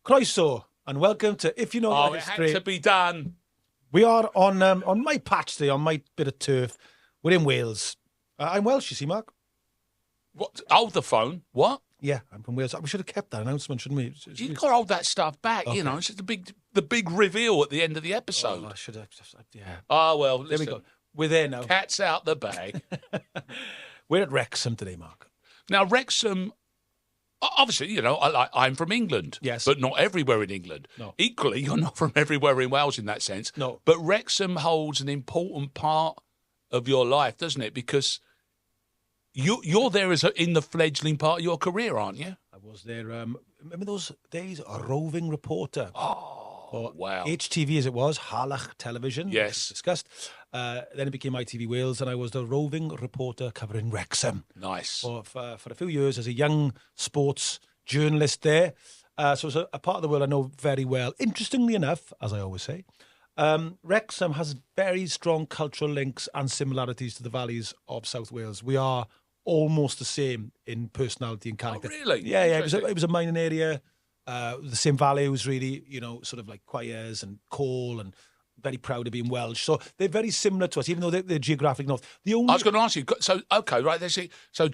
Croeso, and welcome to If You Know Your It History. had to be done. We are on my patch today, on my bit of turf. We're in Wales. I'm Welsh, you see, Mark. What? Hold the phone. What? Yeah, I'm from Wales. We should have kept that announcement, shouldn't we? You've got to hold that stuff back. Okay. You know, it's just the big reveal at the end of the episode. Oh, I should have. Yeah. Oh, well, listen, There we go. We're there now. Cat's out the bag. We're at Wrexham today, Mark. Now, Wrexham, obviously, you know, I'm from England. Yes. But not everywhere in England. No. Equally, you're not from everywhere in Wales in that sense. No. But Wrexham holds an important part of your life, doesn't it? Because you're there in the fledgling part of your career, aren't you? I was there. Remember those days? A roving reporter. Oh, wow. HTV as it was, Harlech Television. Yes. Discussed. Then it became ITV Wales, and I was the roving reporter covering Wrexham. Nice. For a few years as a young sports journalist there. So it's a part of the world I know very well. Interestingly enough, as I always say, Wrexham has very strong cultural links and similarities to the valleys of South Wales. We are almost the same in personality and character. Oh, really? Yeah. It was a mining area. The same values, really, you know, sort of like choirs and coal, and very proud of being Welsh. So they're very similar to us, even though they're geographically north. I was going to ask you. So, okay, right. So,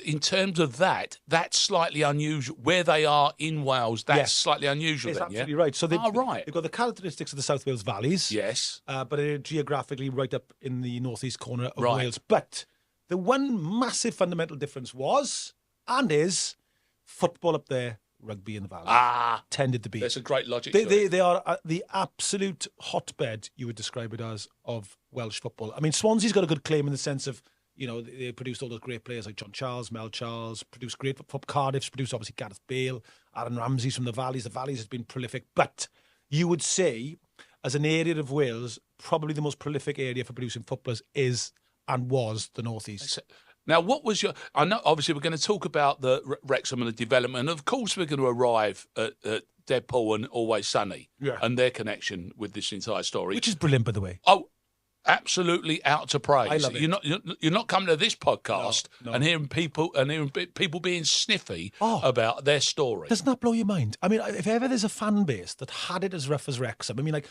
in terms of that, that's slightly unusual. Where they are in Wales, that's slightly unusual. It's then, absolutely yeah? right. So they've right. got the characteristics of the South Wales valleys. Yes. But they're geographically right up in the northeast corner of Right. Wales. But the one massive fundamental difference was, and is, football up there, rugby in the valley. Tended to be. There's a great logic to it. They are the absolute hotbed, you would describe it as, of Welsh football. I mean, Swansea's got a good claim in the sense of, you know, they produced all those great players like John Charles, Mel Charles, produced great football. Cardiff's produced, obviously, Gareth Bale, Aaron Ramsey's from the Valleys. The Valleys has been prolific. But you would say, as an area of Wales, probably the most prolific area for producing footballers is and was the northeast. Now, what was your... I know, obviously, we're going to talk about the Wrexham and the development. Of course, we're going to arrive at Deadpool and Always Sunny and their connection with this entire story. Which is brilliant, by the way. Oh, absolutely out to praise. I love it. You're not coming to this podcast No. and hearing people being sniffy about their story. Doesn't that blow your mind? I mean, if ever there's a fan base that had it as rough as Wrexham, I mean, like...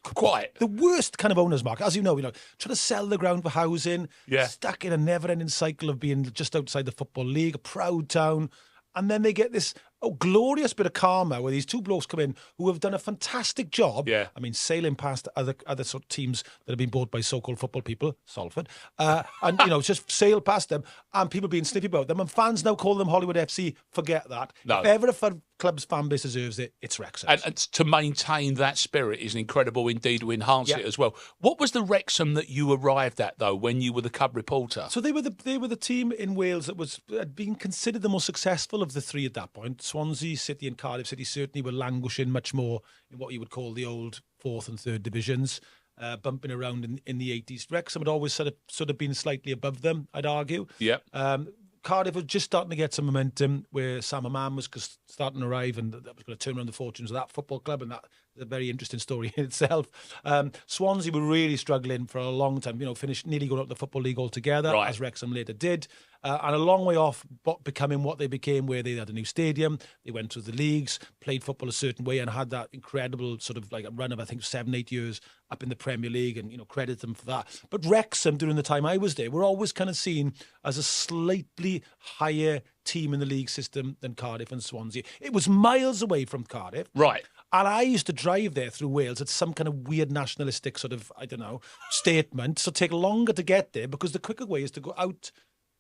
Quite. The worst kind of owners, Mark, as you know, trying to sell the ground for housing, stuck in a never-ending cycle of being just outside the Football League, a proud town, and then they get this glorious bit of karma where these two blokes come in who have done a fantastic job. Yeah. I mean, sailing past other sort of teams that have been bought by so-called football people, Salford, and, just sail past them, and people being snippy about them, and fans now call them Hollywood FC. Forget that. No. If ever a club's fan base deserves it, it's Wrexham. And to maintain that spirit is incredible indeed, to enhance it as well. What was the Wrexham that you arrived at, though, when you were the cub reporter? So they were the team in Wales that had been considered the most successful of the three at that point. Swansea City and Cardiff City certainly were languishing much more in what you would call the old fourth and third divisions, bumping around in the 80s. Wrexham had always sort of been slightly above them, I'd argue. Yeah. Cardiff was just starting to get some momentum where Sam Amman was starting to arrive, and that was going to turn around the fortunes of that football club, and that is a very interesting story in itself. Swansea were really struggling for a long time, finished nearly going up the Football League altogether, as Wrexham later did, and a long way off becoming what they became, where they had a new stadium, they went through the leagues, played football a certain way, and had that incredible sort of like a run of, I think, 7-8 years up in the Premier League, and, credit them for that. But Wrexham, during the time I was there, were always kind of seen as a slightly higher team in the league system than Cardiff and Swansea. It was miles away from Cardiff. Right. And I used to drive there through Wales at some kind of weird nationalistic sort of, I don't know, statement. So take longer to get there, because the quicker way is to go out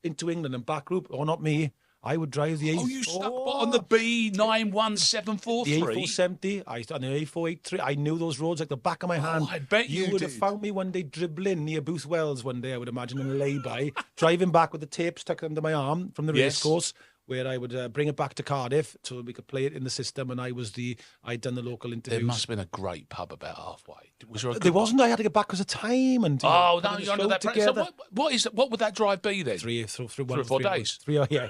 into England and back route. Or not me. I would drive the A. Oh, you stuck on the B91743? The A470, on the A483. I knew those roads like the back of my hand. I bet you would did. have found me one day dribbling near Booth Wells one day, I would imagine, in a lay-by, driving back with the tape stuck under my arm from the racecourse, where I would bring it back to Cardiff so we could play it in the system, and I'd done the local interviews. There must have been a great pub about halfway. Was there a good There wasn't. I had to get back because of time. And no, you're under that. Together. So what would that drive be then? 3 or 4 3 or 4 days. 3, yeah.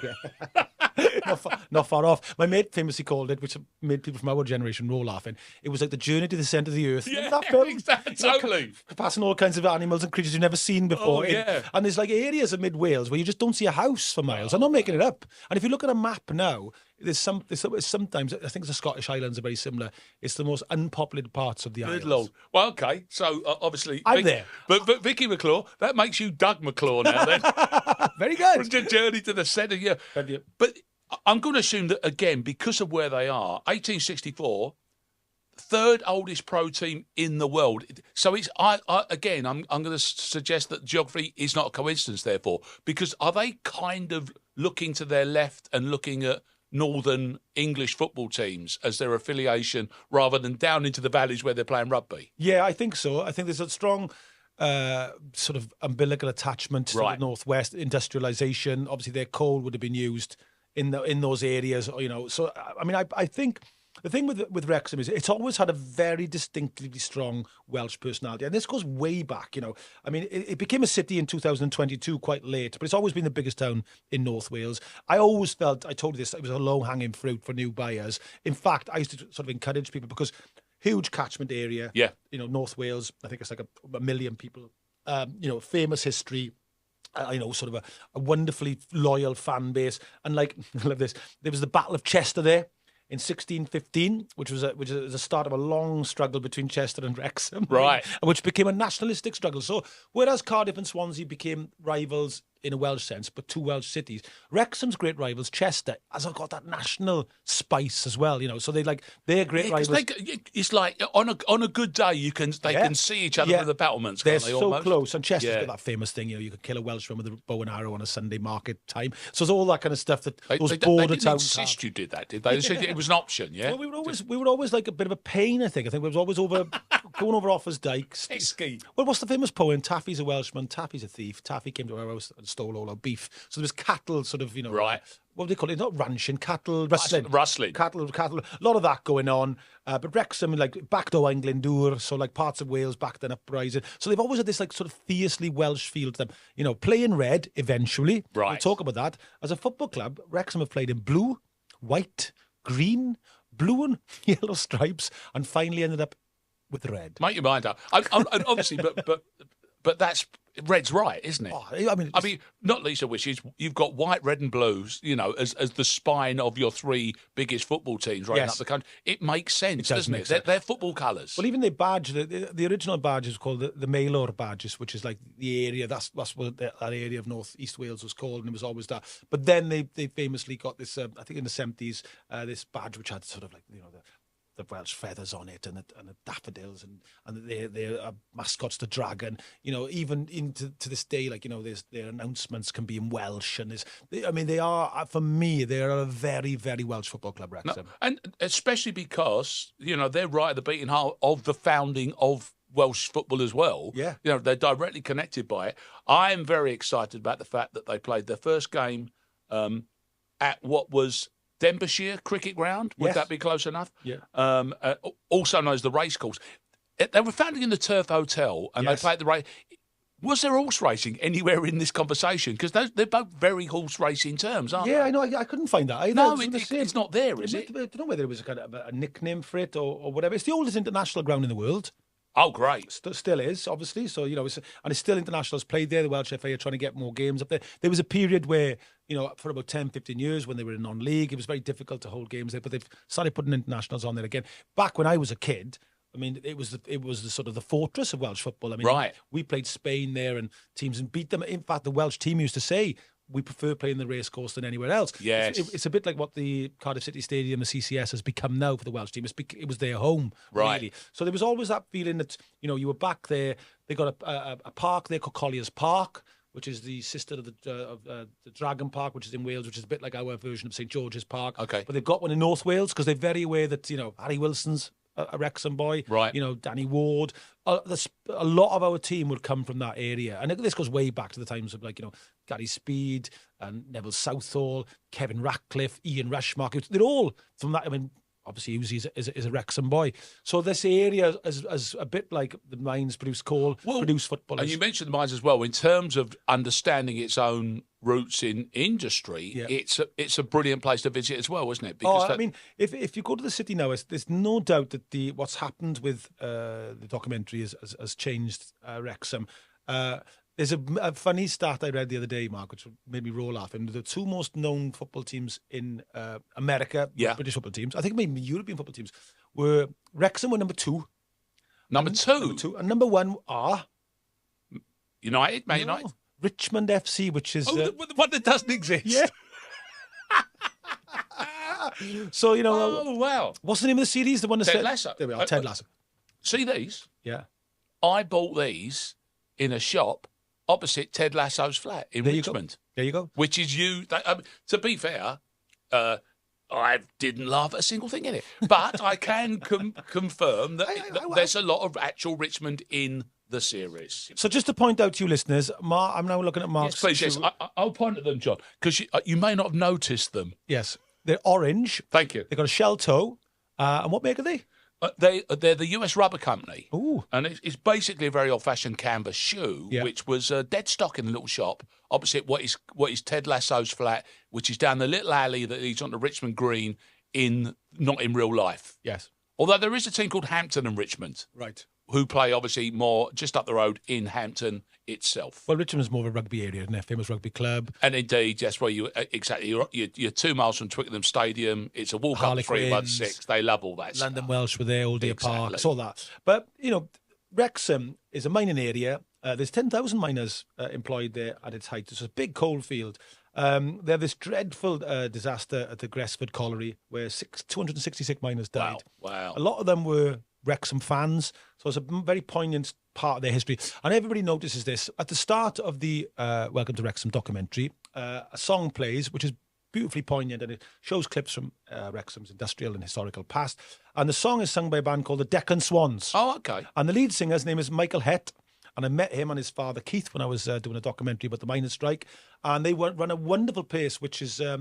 not far off. My mate famously called it, which made people from our generation roll laughing. It was like the journey to the centre of the earth. Yeah, that film? exactly. Totally. Passing all kinds of animals and creatures you've never seen before. Oh, yeah. And there's like areas of mid Wales where you just don't see a house for miles. I'm not making it up. And if you look at a map now, there's sometimes, I think the Scottish Highlands are very similar. It's the most unpopulated parts of the islands. Good Lord. Well, okay. So obviously, I'm there. But Vicky McClure, that makes you Doug McClure now. Then very good. From the journey to the centre. Yeah. But I'm going to assume that again, because of where they are, 1864. Third oldest pro team in the world. So it's I'm going to suggest that geography is not a coincidence. Therefore, because are they kind of looking to their left and looking at Northern English football teams as their affiliation, rather than down into the valleys where they're playing rugby? Yeah, I think so. I think there's a strong sort of umbilical attachment to the northwest, industrialisation. Obviously, their coal would have been used in those areas. So I mean, I think. The thing with Wrexham is it's always had a very distinctively strong Welsh personality. And this goes way back, I mean, it became a city in 2022 quite late, but it's always been the biggest town in North Wales. I always felt, I told you this, it was a low-hanging fruit for new buyers. In fact, I used to sort of encourage people because huge catchment area. Yeah. North Wales, I think it's like a million people. Famous history. Sort of a wonderfully loyal fan base. And like, I love this, there was the Battle of Chester there in 1615, which was the start of a long struggle between Chester and Wrexham, right? Which became a nationalistic struggle. So whereas Cardiff and Swansea became rivals in a Welsh sense, but two Welsh cities, Wrexham's great rivals, Chester, has got that national spice as well. So they're great rivals. It's like on a good day they can see each other from the battlements. They're so almost close, and Chester's got that famous thing. You could kill a Welshman with a bow and arrow on a Sunday market time. So there's all that kind of stuff that those border towns didn't insist you did that, did they? They said it was an option. Yeah. Well, we were always like a bit of a pain. I think we was always going over Offa's Dyke. Well, what's the famous poem? Taffy's a Welshman, Taffy's a thief. Taffy came to our house and stole all our beef. So there was cattle, sort of, right. What do they call it? Not ranching, cattle, rustling. Cattle. A lot of that going on. But Wrexham, like, backed over Englandur, so like parts of Wales backed an uprising. So they've always had this like sort of fiercely Welsh feel to them. Playing red eventually. Right. We'll talk about that. As a football club, Wrexham have played in blue, white, green, blue and yellow stripes, and finally ended up with red. Make your mind up. Obviously, but that's red's right, isn't it? Oh, I mean, not least of which is you've got white, red, and blues. As the spine of your three biggest football teams right up the country. It makes sense, doesn't it? They're football colours. Well, even their badge, the original badge is called the Maelor badges, which is like the area. That's what that area of North East Wales was called, and it was always that. But then they famously got this. I think in the 70s, this badge which had sort of like the Welsh feathers on it and the daffodils and their mascots, the dragon. Even into this day, like their announcements can be in Welsh, and they are, for me, they are a very, very Welsh football club, Wrexham. And especially because they're right at the beating heart of the founding of Welsh football as well. Yeah, they're directly connected by it. I am very excited about the fact that they played their first game at what was Denbighshire Cricket Ground. Would that be close enough? Yeah. Also known as the racecourse. They were founded in the Turf Hotel, and they played the race. Was there horse racing anywhere in this conversation? Because they're both very horse racing terms, aren't they? Yeah, I know. I couldn't find that either. No, it's not there, is it? I don't know whether it was a kind of a nickname for it or whatever. It's the oldest international ground in the world. Oh, great. Still is, obviously. So, it's still internationals played there. The Welsh FA are trying to get more games up there. There was a period where, for about 10, 15 years when they were in non-league, it was very difficult to hold games there, but they've started putting internationals on there again. Back when I was a kid, I mean, it was the sort of the fortress of Welsh football. I mean, we played Spain there and teams and beat them. In fact, the Welsh team used to say, we prefer playing the racecourse than anywhere else. Yes. It's a bit like what the Cardiff City Stadium, the CCS, has become now for the Welsh team. It was their home, really. So there was always that feeling that, you were back there. They got a park there called Collier's Park, which is the sister of the Dragon Park, which is in Wales, which is a bit like our version of St George's Park. Okay. But they've got one in North Wales because they're very aware that, Harry Wilson's a Wrexham boy, right? Danny Ward. A lot of our team would come from that area, and this goes way back to the times of Gary Speed and Neville Southall, Kevin Ratcliffe, Ian Rushmark. They're all from that. I mean, obviously is a Wrexham boy. So this area is a bit like the mines produce coal, produce footballers. And you mentioned the mines as well. In terms of understanding its own roots in industry, it's a brilliant place to visit as well, isn't it? Because I mean, if you go to the city now, there's no doubt that what's happened with the documentary has changed Wrexham. There's a funny stat I read the other day, Mark, which made me roll laughing. The two most known football teams in America, British football teams, I think maybe European football teams, were Wrexham were number 2. Number two? And number 1 are... United, Man United? Richmond FC, which is... the one that doesn't exist? Yeah. So, Oh, wow. What's the name of the series? The one that Ted Lasso. There we are, Ted Lasso. See these? Yeah. I bought these in a shop opposite Ted Lasso's flat in Richmond. There you go. Which is to be fair, I didn't laugh at a single thing in it. But I can confirm that there's a lot of actual Richmond in the series. So just to point out to you listeners, I'm now looking at Mark's... Yes, please, yes. I'll point at them, John, because you may not have noticed them. Yes. They're orange. Thank you. They've got a shell toe. And what make are they? They're the US Rubber Company. Ooh. And it's basically a very old-fashioned canvas shoe, which was dead stock in the little shop opposite what is Ted Lasso's flat, which is down the little alley that leads onto Richmond Green, not in real life. Yes. Although there is a team called Hampton and Richmond. Right. Who play obviously more just up the road in Hampton itself. Well, Richmond's more of a rugby area, isn't it? Famous rugby club. And indeed, that's where you're 2 miles from Twickenham Stadium. It's a walk up 316. They love all that London stuff. Welsh were there, Old Deer Park, it's all that. But, Wrexham is a mining area. There's 10,000 miners employed there at its height. It's a big coal field. They have this dreadful disaster at the Gresford Colliery where 266 miners died. Wow. A lot of them were Wrexham fans, so it's a very poignant part of their history. And everybody notices this. At the start of the Welcome to Wrexham documentary, a song plays, which is beautifully poignant, and it shows clips from Wrexham's industrial and historical past. And the song is sung by a band called the Deccan Swans. Oh, okay. And the lead singer's name is Michael Hett. And I met him and his father, Keith, when I was doing a documentary about the miners' strike. And they run a wonderful place, which is a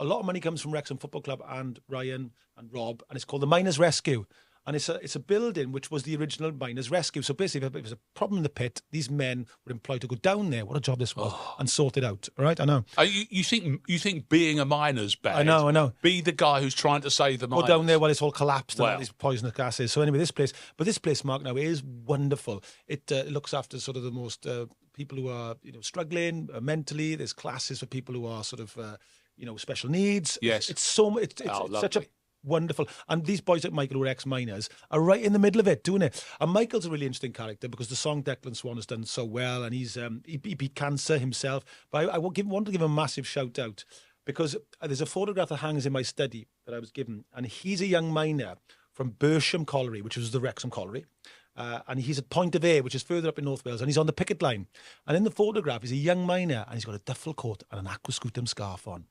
lot of money comes from Wrexham Football Club and Ryan and Rob, and it's called the Miners' Rescue. And it's a building which was the original Miners' Rescue. So basically, if there was a problem in the pit, these men were employed to go down there. What a job this was, and sort it out. All right, I know. You think being a miner's bad? I know. Be the guy who's trying to save the miners. Go down there while it's all collapsed and all these poisonous gases. So anyway, this place, Mark, now is wonderful. It looks after sort of the most people who are struggling mentally. There's classes for people who are sort of special needs. Yes, it's such a wonderful. And these boys like Michael, who are ex-miners, are right in the middle of it, doing it. And Michael's a really interesting character because the song Declan Swan has done so well, and he beat cancer himself. But I want to give him a massive shout out because there's a photograph that hangs in my study that I was given, and he's a young miner from Bersham Colliery, which was the Wrexham Colliery. And he's at Point of Ayr, which is further up in North Wales, and he's on the picket line. And in the photograph, he's a young miner, and he's got a duffel coat and an aquascutum scarf on.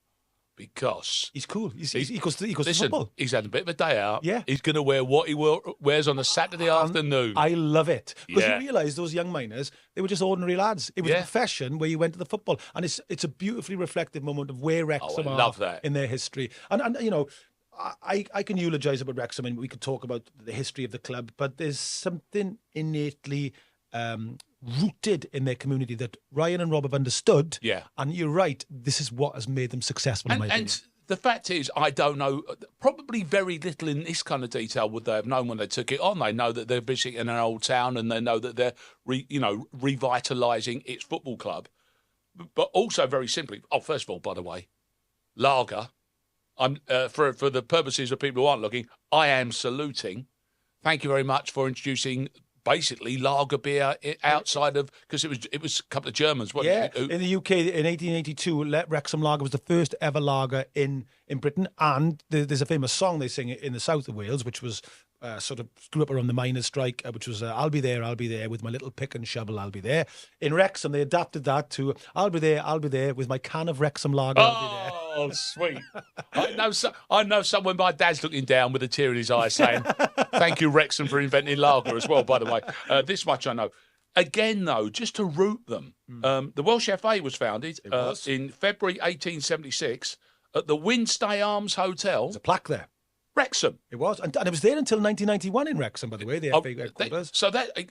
Because he's cool. He goes to football. He's had a bit of a day out. Yeah. He's going to wear what he wears on a Saturday afternoon. I love it. Because you realise those young miners, they were just ordinary lads. It was a profession where you went to the football. And it's a beautifully reflective moment of where Wrexham are in their history. And I can eulogise about Wrexham, and we could talk about the history of the club, but there's something innately rooted in their community that Ryan and Rob have understood. Yeah. And you're right, this is what has made them successful, in my opinion. And the fact is, I don't know, probably very little in this kind of detail would they have known when they took it on. They know that they're visiting an old town, and they know that they're revitalising its football club. But also, very simply, first of all, by the way, lager. I'm for the purposes of people who aren't looking, I am saluting. Thank you very much for introducing basically lager beer outside of, because it was a couple of Germans, wasn't it? In the UK in 1882, Wrexham Lager was the first ever lager in Britain, and there's a famous song they sing in the south of Wales, which was sort of grew up around the miners' strike, which was I'll be there with my little pick and shovel, I'll be there. In Wrexham, they adapted that to I'll be there with my can of Wrexham Lager, I'll be there. Oh, sweet. I know someone, my dad's looking down with a tear in his eye saying, thank you, Wrexham, for inventing lager as well, by the way. This much I know. Again, though, just to root them, the Welsh FA was founded in February 1876 at the Winstay Arms Hotel. There's a plaque there. Wrexham. It was. And it was there until 1991 in Wrexham, by the way, the FA headquarters.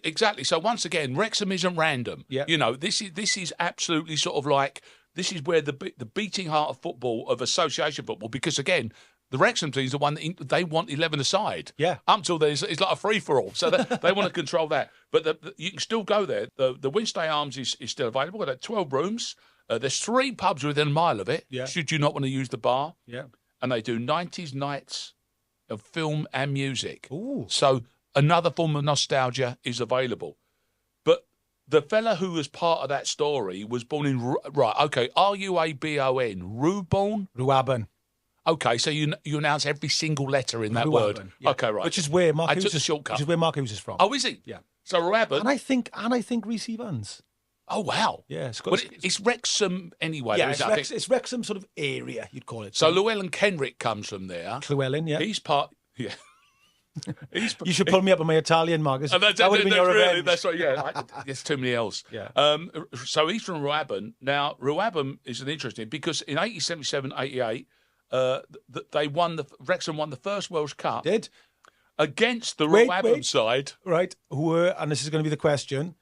Exactly. So once again, Wrexham isn't random. Yeah. You know, this is absolutely sort of like, this is where the beating heart of football, of association football, because again, the Wrexham team is the one that they want 11 aside. Yeah. Up until then, it's like a free-for-all. So they want to control that. But you can still go there. The Winstay Arms is still available. We've got 12 rooms. There's 3 pubs within a mile of it, should you not want to use the bar. Yeah. And they do 90s nights of film and music. Ooh. So another form of nostalgia is available. But the fella who was part of that story was born in... Right, okay, Ruabon. Ruaben. Okay, so you announce every single letter in that word. Yeah. Okay, right. Which is where Mark I Hughes took the shortcut. Which is where Mark Hughes is from. Oh, is he? Yeah. So Ruaben. And I think Reece Evans. Oh, wow. Yeah. It's Wrexham anyway. Yeah, it's Wrexham sort of area, you'd call it. So Llewellyn Kenrick comes from there. Llewellyn, yeah. He's part... Yeah. You should pull me up on my Italian, Marcus. That would have been your revenge. That's right, yeah. There's too many L's. Yeah. So he's from Ruaben. Now, Ruaben is an interesting, because in 1877-88, Wrexham won the first Welsh Cup. Did? Against the Ruaben side. Right. And this is going to be the question,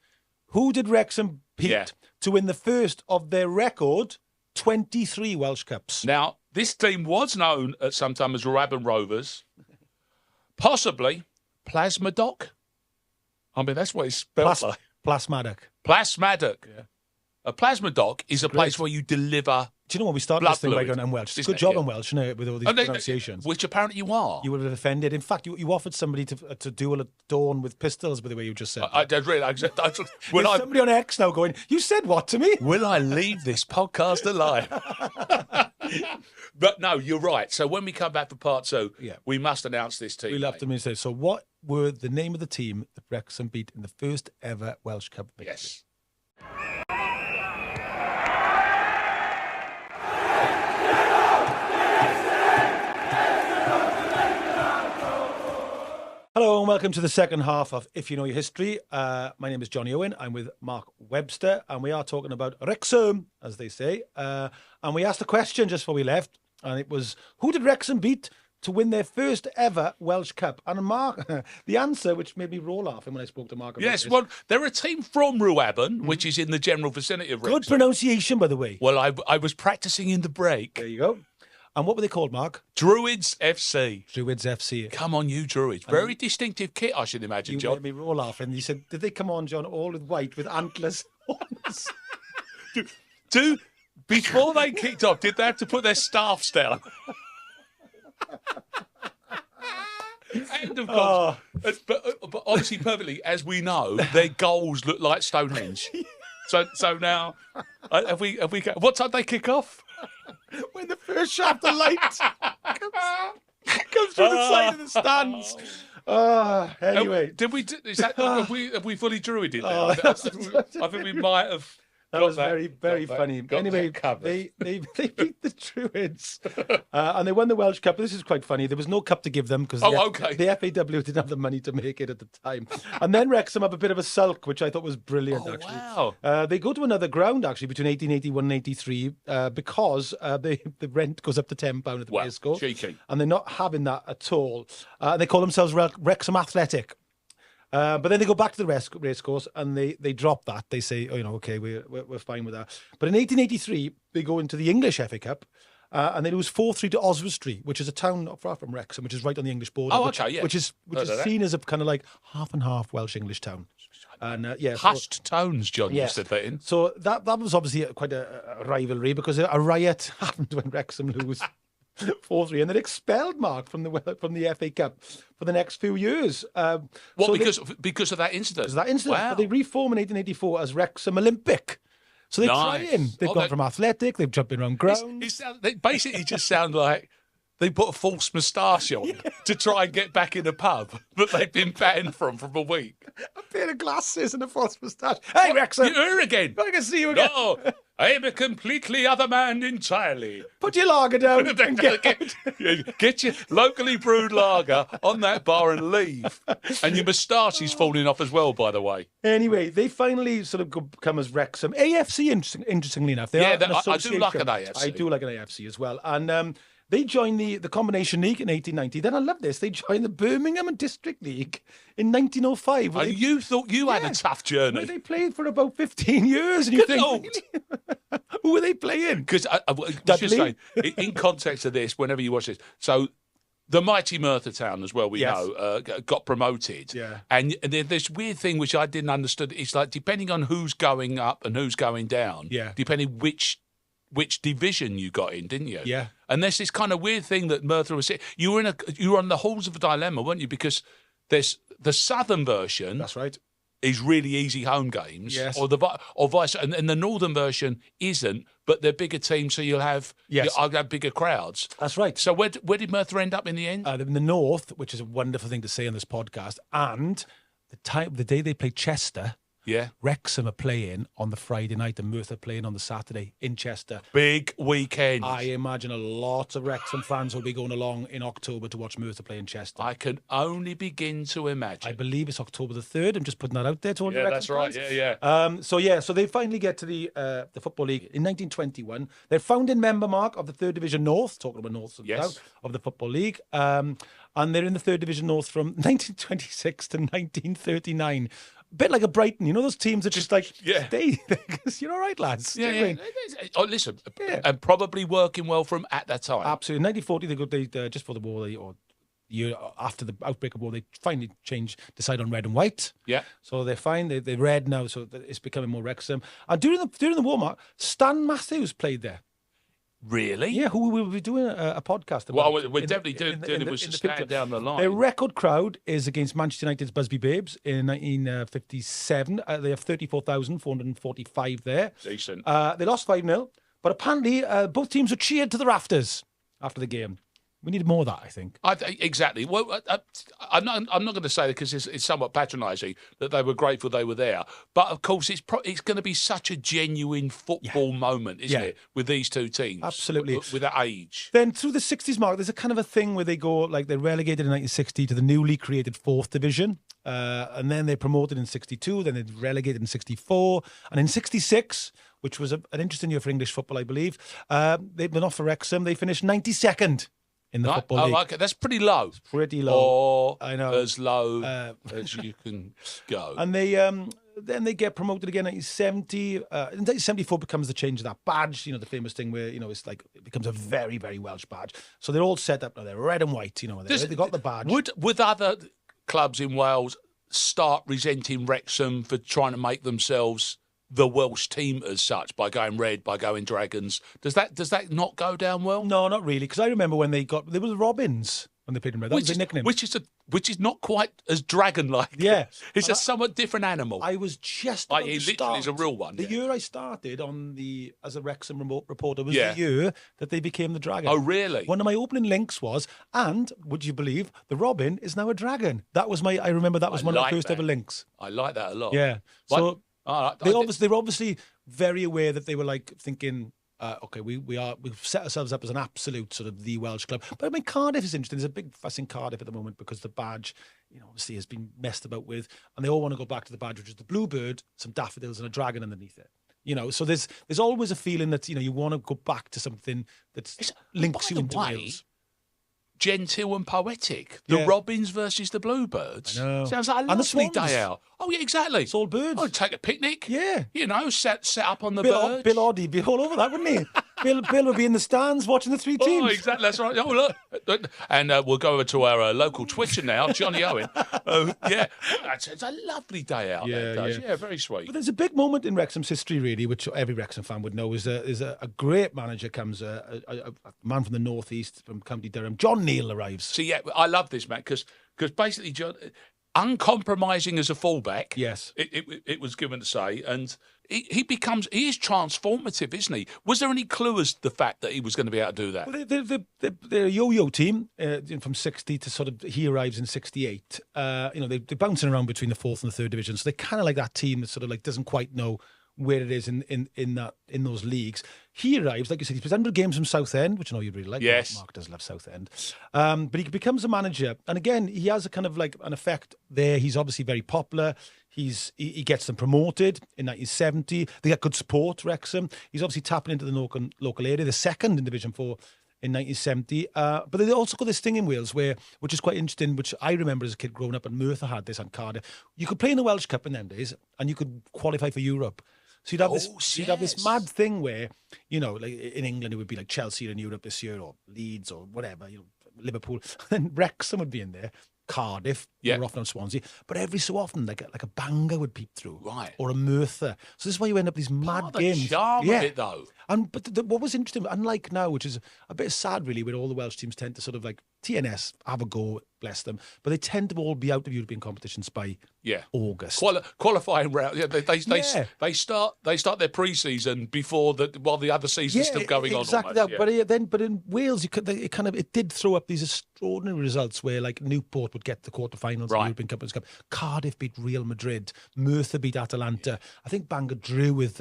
who did Wrexham beat to win the first of their record 23 Welsh Cups? Now, this team was known at some time as Ruaben Rovers. Possibly Plasmadoc. I mean, that's what it's spelled like. Plasmadoc. Plasmadoc. Yeah. A Plasmadoc is a place where you deliver. Do you know what we started this thing by going on Welsh? It's a good job on Welsh, you know, with all these pronunciations. Which apparently you are. You would have offended. In fact, you offered somebody to duel at dawn with pistols, by the way you just said. I did really. There's somebody on X now going, you said what to me? Will I leave this podcast alive? But no, you're right. So when we come back for part 2, we must announce this team. We'll have to say. So what were the name of the team that Wrexham beat in the first ever Welsh Cup victory? Yes. Hello and welcome to the second half of If You Know Your History. My name is Jonny Owen. I'm with Mark Webster and we are talking about Wrexham, as they say. And we asked a question just before we left, and it was, who did Wrexham beat to win their first ever Welsh Cup? And Mark, the answer, which made me roll laughing when I spoke to Mark about yes, this. well, they're a team from Ruaben, which is in the general vicinity of Wrexham. Good pronunciation, by the way. Well, I was practising in the break. There you go. And what were they called, Mark? Druids FC. Druids FC. Come on, you Druids. Very distinctive kit, I should imagine, John. You made me roll laughing. You said, did they come on, John, all with white with antlers? Before they kicked off, did they have to put their staffs down? And of course, but obviously perfectly, as we know, their goals look like Stonehenge. So now, have we? What time they kick off? When the first shaft of light comes through the side of the stands. Anyway, did we? Have we fully druided that? I think we might have. That was very funny. Anyway, they beat the Druids and they won the Welsh Cup. This is quite funny. There was no cup to give them because the FAW didn't have the money to make it at the time. And then Wrexham have a bit of a sulk, which I thought was brilliant, actually. Wow. They go to another ground, actually, between 1881 and 83 because the rent goes up to £10 at the racecourse. Cheeky. And they're not having that at all. They call themselves Wrexham Athletic. But then they go back to the racecourse and they drop that. They say, okay, we're fine with that. But in 1883, they go into the English FA Cup and they lose 4-3 to Oswestry, which is a town not far from Wrexham, which is right on the English border. Oh, okay, yeah. Which is seen as a kind of like half and half Welsh-English town. And hushed tones, John, you said that in. So that was obviously quite a rivalry because a riot happened when Wrexham lose 4-3, and they're expelled, Mark, from the FA Cup for the next few years. Because of that incident? Because of that incident. Wow. But they reform in 1884 as Wrexham Olympic. So they're trying. They've gone from athletic, they've jumped around grounds. They basically just sound like they put a false moustache on to try and get back in the pub that they've been banned from a week. A pair of glasses and a false moustache. Hey, Wrexham! You're here again. I can see you again. No, I am a completely other man entirely. Put your lager down and get your locally brewed lager on that bar and leave. And your moustache is falling off as well, by the way. Anyway, they finally sort of come as Wrexham AFC. Interestingly enough, they are an I do like an AFC. I do like an AFC as well, and They joined the Combination League in 1890. Then I love this. They joined the Birmingham and District League in 1905. And you thought you had a tough journey. Where they played for about 15 years. And you think, really? Who were they playing? Because in context of this, whenever you watch this, so the mighty Merthyr Town, as well, we know, got promoted. Yeah. And there's this weird thing which I didn't understand. It's like, depending on who's going up and who's going down, depending which division you got in, didn't you? Yeah. And there's this kind of weird thing that Merthyr was. You were on the halls of a dilemma, weren't you? Because there's the southern version. That's right. Is really easy home games, yes, or vice, and the northern version isn't, but they're bigger teams, so I'll have bigger crowds. That's right. So where did Merthyr end up in the end? In the north, which is a wonderful thing to say on this podcast, and the day they played Chester. Yeah, Wrexham are playing on the Friday night and Merthyr playing on the Saturday in Chester. Big weekend. I imagine a lot of Wrexham fans will be going along in October to watch Merthyr play in Chester. I can only begin to imagine. I believe it's October the 3rd. I'm just putting that out there to all the Wrexham that's right. fans. So they finally get to the Football League in 1921. They're founding member, Mark, of the 3rd Division North, talking about North and South, of the Football League. And they're in the 3rd Division North from 1926 to 1939. A bit like a Brighton, you know those teams that just like stay because you're all right, lads. Yeah. Oh, listen, and probably working well from at that time. Absolutely. In 1940, they just for the war, or the year after the outbreak of war, they finally decide on red and white. Yeah. So they're fine. They're red now, so it's becoming more Wrexham. And during the war, Mark, Stan Matthews played there. Really? Yeah, who we will be doing a podcast about. Well, we're definitely doing it with Stan down the line. Their record crowd is against Manchester United's Busby Babes in 1957. They have 34,445 there. Decent. They lost 5-0, but apparently both teams were cheered to the rafters after the game. We need more of that, I think. Exactly. Well, I'm not going to say that because it's somewhat patronising that they were grateful they were there. But of course, it's going to be such a genuine football moment, isn't it, with these two teams? Absolutely. With that age. Then through the 60s, Mark, there's a kind of a thing where they go, like they're relegated in 1960 to the newly created 4th Division. And then they're promoted in 62. Then they're relegated in 64. And in 66, which was an interesting year for English football, I believe, they've been off for Wrexham. They finished 92nd. In the Football League. Okay. That's pretty low. It's pretty low. Or I know. As low as you can go. And they then they get promoted again in 1970. In 1974 becomes the change of that badge, you know, the famous thing where, you know, it's like it becomes a very, very Welsh badge. So they're all set up now. They're red and white, you know, they got the badge. Would other clubs in Wales start resenting Wrexham for trying to make themselves the Welsh team as such by going red, by going Dragons? Does that not go down well? No, not really. Because I remember when there was Robins when they played in red. That was their nickname. Which is not quite as dragon-like. Yeah, it's a somewhat different animal. I was just it literally is a real one. The year I started as a Wrexham reporter was the year that they became the Dragon. Oh, really? One of my opening links was, and would you believe, the Robin is now a dragon. That was I remember that was one of the first ever links. I like that a lot. Yeah. So. They were obviously very aware that they were like thinking, okay, we've set ourselves up as an absolute sort of the Welsh club. But I mean, Cardiff is interesting. There's a big fuss in Cardiff at the moment because the badge, you know, obviously has been messed about with, and they all want to go back to the badge, which is the bluebird, some daffodils, and a dragon underneath it. You know, so there's always a feeling that, you know, you want to go back to something that links you into Wales. Genteel and poetic. The Robins versus the Bluebirds. I know. Sounds like a lovely day out. Oh, yeah, exactly. It's all birds. Oh, take a picnic. Yeah. You know, set up on the bird. Bill Oddie'd be all over that, wouldn't he? Bill would be in the stands watching the three teams. Oh, exactly. That's right. Oh, look. And we'll go over to our local Twitcher now, Jonny Owen. Yeah. It's a lovely day out there, guys. Yeah, very sweet. But there's a big moment in Wrexham's history, really, which every Wrexham fan would know, is a great manager comes, a man from the northeast, from County Durham. John Neal arrives. See, yeah, I love this, Matt, because basically, John, uncompromising as a fullback. Yes. It was given to say, and he is transformative, isn't he? Was there any clue as to the fact that he was going to be able to do that? Well, they're a yo-yo team from 60 to sort of, he arrives in 68. You know, they're bouncing around between the 4th and the 3rd division, so they're kind of like that team that sort of like doesn't quite know where it is in those leagues. He arrives, like you said, he plays 100 games from Southend, which I know you'd really like. Yes. Mark does love Southend. But he becomes a manager. And again, he has a kind of like an effect there. He's obviously very popular. He gets them promoted in 1970. They get good support, Wrexham. He's obviously tapping into the local area. The second in Division 4 in 1970. But they also got this thing in Wales which is quite interesting, which I remember as a kid growing up, and Merthyr had this on Cardiff. You could play in the Welsh Cup in them days, and you could qualify for Europe. So you'd have this mad thing where, like in England it would be like Chelsea in Europe this year, or Leeds or whatever, Liverpool. And then Wrexham would be in there, Cardiff, more often on Swansea. But every so often, like a Bangor would peep through, right, or a Merthyr. So this is why you end up these mad games. The charm of it, though. But what was interesting, unlike now, which is a bit sad really, where all the Welsh teams tend to sort of like TNS have a go, bless them, but they tend to all be out of European competitions by August. Qualifying round. Yeah, they start their pre-season while the other season's still going on. Exactly that. But in Wales, it did throw up these extraordinary results where like Newport would get the quarterfinals of the European Cup. Cardiff beat Real Madrid. Merthyr beat Atalanta. I think Bangor drew with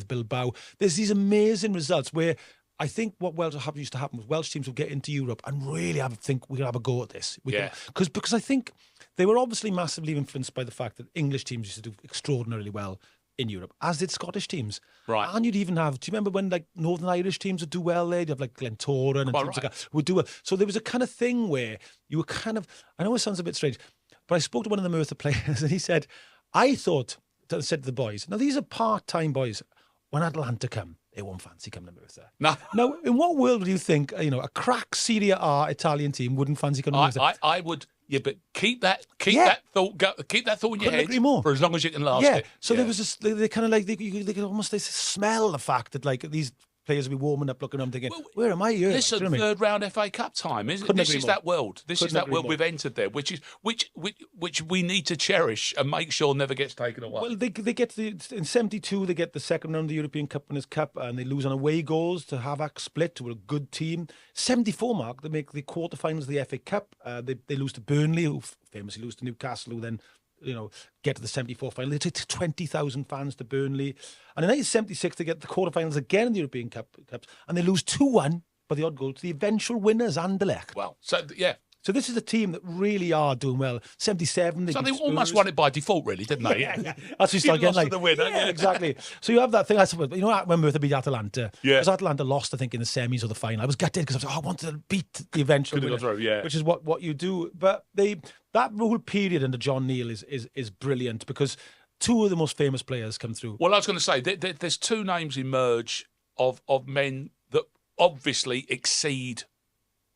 Bilbao. There's these amazing results where I think what used to happen was Welsh teams would get into Europe and really think we can have a go at this. Because I think they were obviously massively influenced by the fact that English teams used to do extraordinarily well in Europe, as did Scottish teams. Right. And you'd even have, do you remember when like Northern Irish teams would do well there? You'd have like Glentoran and teams like that would do well. So there was a kind of thing where you were I know it sounds a bit strange, but I spoke to one of the Merthyr players and he said, I said to the boys, now these are part-time boys. When Atalanta come, they won't fancy coming to Merthyr. No. Now, in what world would you think, a crack Serie A Italian team wouldn't fancy coming to Merthyr? I would, but keep that thought in your head for as long as you can last it. So there was this, they kind of like, they could almost smell the fact that like these players will be warming up, looking around thinking, where am I here? Listen, you know third round FA Cup time, isn't it? This is that world. This is that world we've entered there, which we need to cherish and make sure never gets taken away. Well, they get in 72, they get the second round of the European Cup Winners' Cup, and they lose on away goals to Havac Split, who were a good team. 74 mark, they make the quarterfinals of the FA Cup. They lose to Burnley, who famously lose to Newcastle, who then get to the 74 final. They take 20,000 fans to Burnley. And in 1976, they get the quarterfinals again in the European Cups, and they lose 2-1 by the odd goal to the eventual winners, Anderlecht. Well, So this is a team that really are doing well. 77, they almost won it by default, really, didn't they? Yeah. That's just again like the winner. Yeah, exactly. So you have that thing. I suppose, when Merthyr beat Atalanta, because Atalanta lost, I think, in the semis or the final. I was gutted because I wanted to beat the eventual winner, which is what you do. But that whole period under John Neal is brilliant because two of the most famous players come through. Well, I was going to say there's two names emerge of men that obviously exceed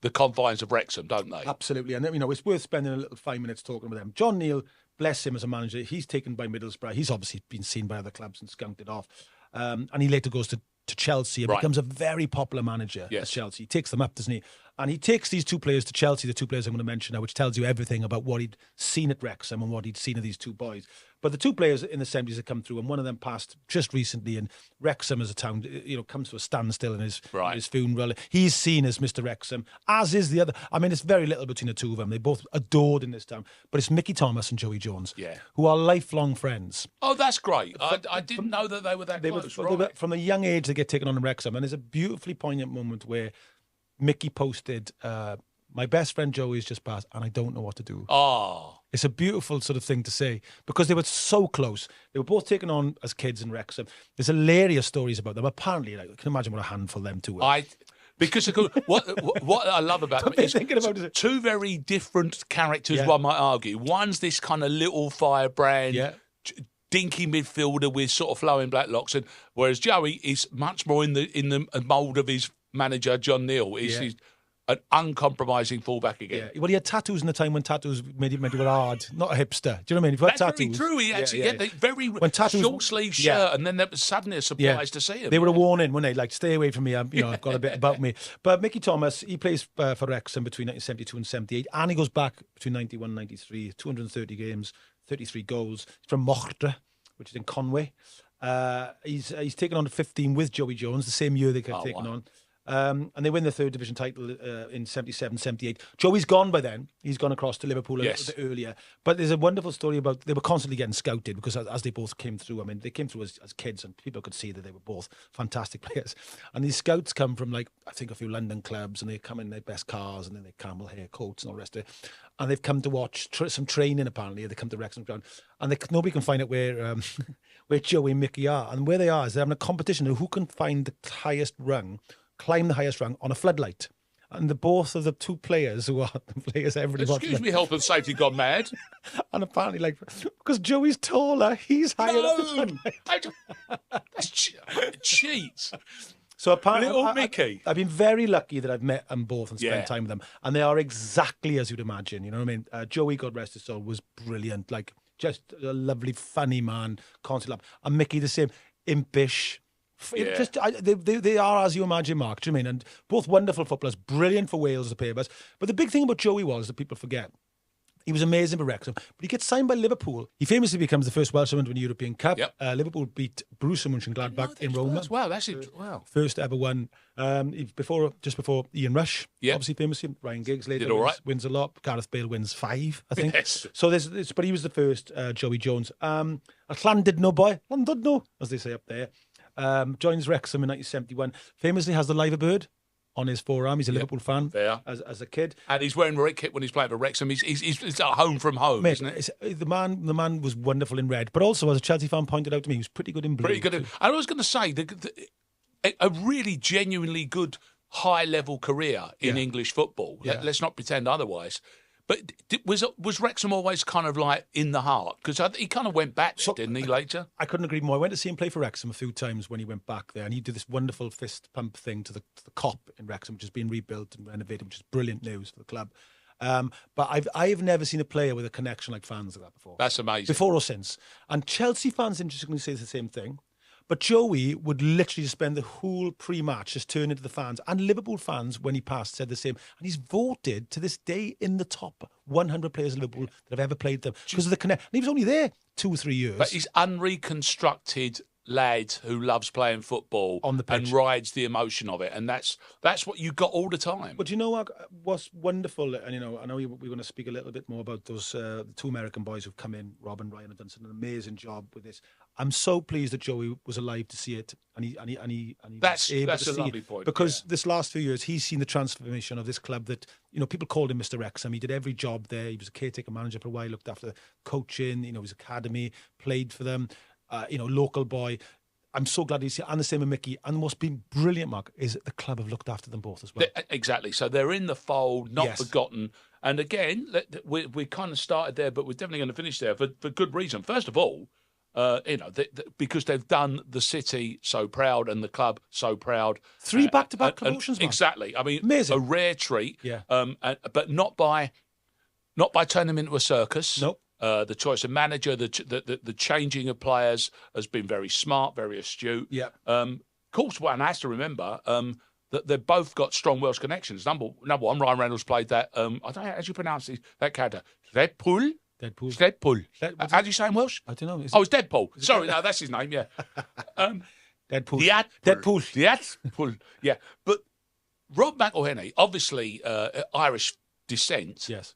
the confines of Wrexham, don't they? Absolutely. And, it's worth spending a little 5 minutes talking about them. John Neal, bless him as a manager, he's taken by Middlesbrough. He's obviously been seen by other clubs and skunked it off. And he later goes to Chelsea and becomes a very popular manager at Chelsea. He takes them up, doesn't he? And he takes these two players to Chelsea, the two players I'm going to mention now, which tells you everything about what he'd seen at Wrexham and what he'd seen of these two boys. But the two players in the 70s have come through, and one of them passed just recently, and Wrexham as a town, comes to a standstill in his funeral. He's seen as Mr. Wrexham, as is the other. I mean, it's very little between the two of them. They're both adored in this town. But it's Mickey Thomas and Joey Jones, who are lifelong friends. Oh, that's great. I didn't know that they were that close. From a young age, they get taken on in Wrexham, and there's a beautifully poignant moment where Mickey posted, my best friend Joey's just passed, and I don't know what to do. Oh. It's a beautiful sort of thing to say because they were so close. They were both taken on as kids in Wrexham. There's hilarious stories about them. Apparently, I can imagine what a handful them two were. Because what I love about them is two very different characters, one might argue. One's this kind of little firebrand, dinky midfielder with sort of flowing black locks, and whereas Joey is much more in the mould of his manager, John Neal. He's an uncompromising fullback again. Yeah. Well, he had tattoos in the time when tattoos made it hard. Not a hipster. Do you know what I mean? If you had That's tattoos, very true. He actually get the very short sleeve shirt, and then there was suddenly a surprise to see him. They were a warning, weren't they? Like, stay away from me. I've got a bit about me. But Mickey Thomas, he plays for Wrexham between 1972 and 78, and he goes back between 91 and 93, 230 games, 33 goals. He's from Mochtre, which is in Conway. He's taken on 15 with Joey Jones, the same year they kept taking on. And they win the third division title in 77, 78. Joey's gone by then. He's gone across to Liverpool a bit earlier. But there's a wonderful story about they were constantly getting scouted because as they both came through, I mean, they came through as kids and people could see that they were both fantastic players. And these scouts come from, like, I think a few London clubs, and they come in their best cars and then they camel hair coats and all the rest of it. And they've come to watch some training, apparently. They come to Wrexham ground. And nobody can find out where where Joey and Mickey are. And where they are is they're having a competition of who can find the highest rung, climb the highest rung on a floodlight. and the both of the two players who are the players everybody wants. Excuse me, health and safety gone mad. And apparently, like, because Joey's taller, he's higher up. That's cheat. So apparently, Little Mickey. I've been very lucky that I've met them both and spent time with them, and they are exactly as you'd imagine. You know what I mean? Joey, God rest his soul, was brilliant. Like, just a lovely, funny man, constantly laugh. And Mickey, the same, impish. Yeah. They are as you imagine, Mark. Do you know what I mean? And both wonderful footballers, brilliant for Wales as a pair of us. But the big thing about Joey was that people forget. He was amazing for Wrexham, but he gets signed by Liverpool. He famously becomes the first Welshman to win a European Cup. Yep. Liverpool beat Borussia Mönchengladbach in Roma. Wow, that's it. Wow. First ever one. Just before Ian Rush, Yep. obviously famously. Ryan Giggs later Did all right. wins a lot. Gareth Bale wins 5, I think. Yes. So but he was the first Joey Jones. A Llandudno boy, Llandudno, as they say up there. Joins Wrexham in 1971. Famously has the liver bird on his forearm. He's a Liverpool fan as a kid. And he's wearing a red kit when he's playing for Wrexham. He's at home from home, Mate, isn't it? The man was wonderful in red, but also, as a Chelsea fan pointed out to me, he was pretty good in blue. Pretty good. And I was going to say, a really genuinely good high-level career in English football. Yeah. Let's not pretend otherwise. But was Wrexham always kind of like in the heart? Because he kind of went back there, didn't he, later? I couldn't agree more. I went to see him play for Wrexham a few times when he went back there, and he did this wonderful fist pump thing to the Cop in Wrexham, which has been rebuilt and renovated, which is brilliant news for the club. But I've never seen a player with a connection like fans like that before. That's amazing. Before or since. And Chelsea fans, interestingly, say the same thing. But Joey would literally just spend the whole pre-match just turning to the fans. And Liverpool fans, when he passed, said the same. And he's voted to this day in the top 100 players in Liverpool that have ever played them because of the connect. And he was only there 2 or 3 years. But he's unreconstructed lad who loves playing football on the pitch and rides the emotion of it, and that's what you got all the time. But you know what was wonderful, and you know, I know we're going to speak a little bit more about those the 2 American boys who've come in. Rob and Ryan have done an amazing job with this. I'm so pleased that Joey was alive to see it, and he that's was able a to see lovely it, point, because this last few years he's seen the transformation of this club. That, you know, people called him Mr. Wrexham. He did every job there. He was a caretaker manager for a while, looked after coaching, you know, his academy, played for them, you know, local boy. I'm so glad he's here. And the same with Mickey. And what's been brilliant, Mark, is that the club have looked after them both as well. Exactly. So they're in the fold, not forgotten. And again, we kind of started there, but we're definitely going to finish there for good reason. First of all, you know, because they've done the city so proud and the club so proud. 3 back-to-back promotions, man. Exactly. I mean, amazing. A rare treat. Yeah. But not by turning them into a circus. Nope. The choice of manager, the changing of players has been very smart, very astute. Yeah. Of course, one has to remember that they've both got strong Welsh connections. Number one, Ryan Reynolds played that. I don't know how you pronounce that character. Deadpool. How do you say in Welsh? I don't know. It's Deadpool. Sorry, no, that's his name. Yeah. Deadpool. Deadpool. Yeah. But Rob McElhenney, obviously Irish descent. Yes.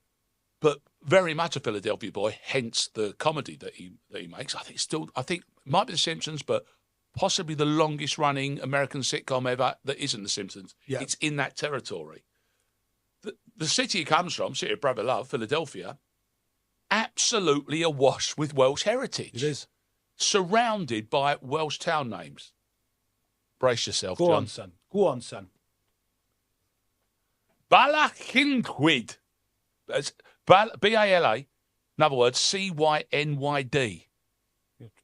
But very much a Philadelphia boy, hence the comedy that he makes. I think it might be The Simpsons, but possibly the longest running American sitcom ever that isn't The Simpsons. Yeah. It's in that territory. The city he comes from, city of brother love, Philadelphia, absolutely awash with Welsh heritage. It is. Surrounded by Welsh town names. Brace yourself, Go John. Go on, son. Balachinquid. Bala, in other words, Cynyd.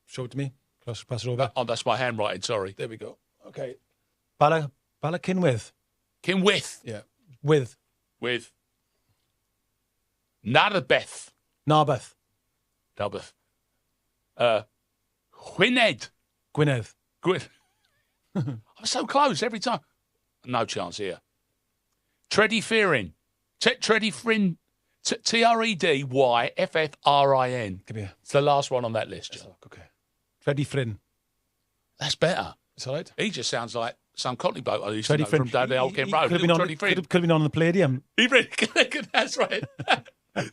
Show it to me. Pass it over. Oh, that's my handwriting, sorry. There we go. Okay. Balakinwith. Kinwith. Yeah. With. Narbeth. Gwynedd. I'm so close every time. No chance here. Tredyffrin. Tredyffrin. Treddyffrin. Give me a... It's the last one on that list, John. Okay. Tredyffrin. That's better. It's all right. He just sounds like some Cockney bloke I used to know from down the Old Kent Road. Could have been on the Palladium. That's right.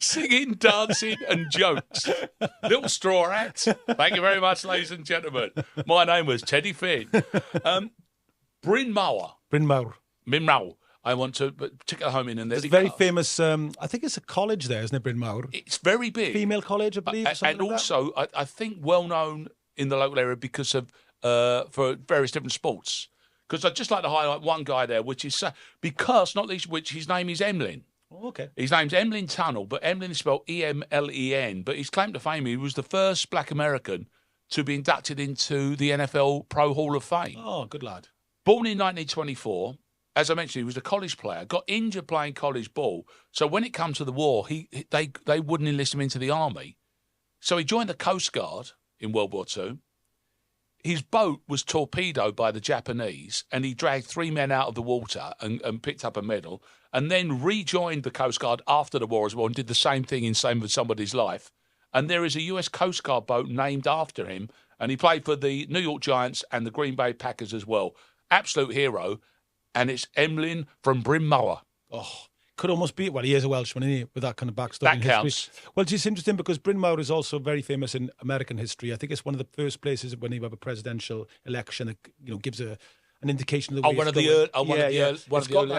Singing, dancing and jokes. Little straw hat. Thank you very much, ladies and gentlemen. My name was Teddy Finn. Bryn Mawr. I want to take it home in and there's a very famous, I think it's a college there, isn't it, Bryn Mawr? It's very big. Female college, I believe. And also, I think well known in the local area because of for various different sports. because I'd just like to highlight one guy there, which is because, not least which, his name is Emlyn. Oh, okay. His name's Emlyn Tunnell, but Emlyn is spelled Emlen. But his claim to fame, he was the first black American to be inducted into the NFL Pro Hall of Fame. Oh, good lad. Born in 1924, as I mentioned, he was a college player, got injured playing college ball. So when it come to the war, they wouldn't enlist him into the army. So he joined the Coast Guard in World War II. His boat was torpedoed by the Japanese, and he dragged 3 men out of the water and picked up a medal, and then rejoined the Coast Guard after the war as well and did the same thing in saving somebody's life. And there is a US Coast Guard boat named after him, and he played for the New York Giants and the Green Bay Packers as well. Absolute hero, and it's Emlyn from Bryn Mawr. Oh, could almost be. Well, he is a Welshman, isn't he, with that kind of backstory. That in counts. History. Well, it's interesting because Bryn Mawr is also very famous in American history. I think it's one of the first places when you have a presidential election that gives an indication of the way one of the early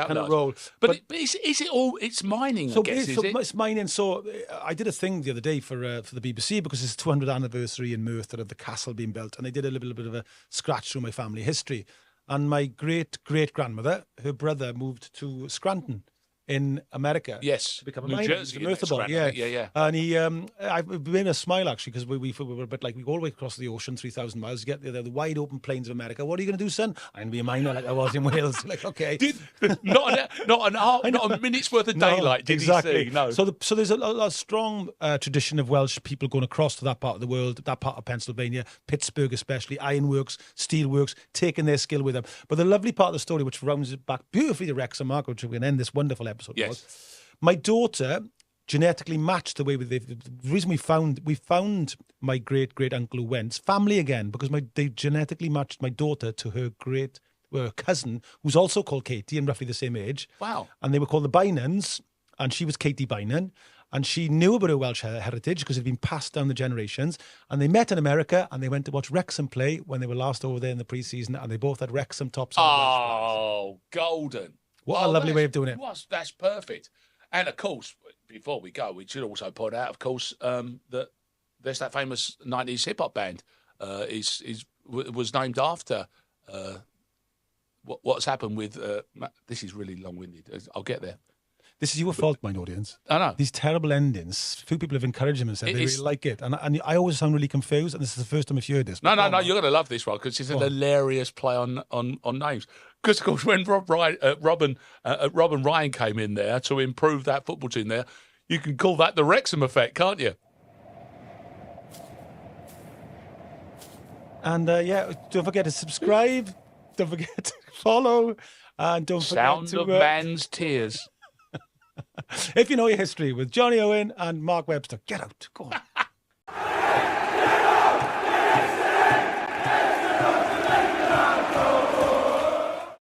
kind of role. But is it all? It's mining. So, I guess, is it? It's mining. So I did a thing the other day for the BBC because it's the 200th anniversary in Merthyr of the castle being built, and I did a little bit of a scratch through my family history. And my great-great-grandmother, her brother, moved to Scranton in America. Yes, to become a New miner. Jersey. Yeah. And he, I've been a smile actually because we were a bit like we go all the way across the ocean, 3,000 miles, to get the wide open plains of America. What are you going to do, son? I'm going to be a miner like I was in Wales. Like, okay, not a minute's worth of daylight. Did exactly. He see? No. So there's a strong tradition of Welsh people going across to that part of the world, that part of Pennsylvania, Pittsburgh especially, ironworks, steelworks, taking their skill with them. But the lovely part of the story, which rounds it back beautifully to Wrexham, Mark, which we're going to end this wonderful episode. Yes. Was, my daughter genetically matched the way the reason we found my great uncle who went family again because they genetically matched my daughter to her cousin who's also called Katie and roughly the same age. Wow. And they were called the Bynans, and she was Katie Bynan, and she knew about her Welsh heritage because it had been passed down the generations. And they met in America, and they went to watch Wrexham play when they were last over there in the pre-season, and they both had Wrexham tops on. Oh, golden. What a lovely way of doing it. That's perfect. And, of course, before we go, we should also point out, of course, that there's that famous 90s hip-hop band was named after what's happened with... this is really long-winded. I'll get there. This is your fault, my audience. I know. These terrible endings. Few people have encouraged them and said they really like it. And I always sound really confused, and this is the first time I've heard this. No, you're going to love this one because it's an hilarious play on names. Because, of course, when Rob and Ryan came in there to improve that football team there, you can call that the Wrexham effect, can't you? And, don't forget to subscribe. Don't forget to follow. And don't forget Sound to... of man's tears. If you know your history with Jonny Owen and Mark Webster, get out. Go on.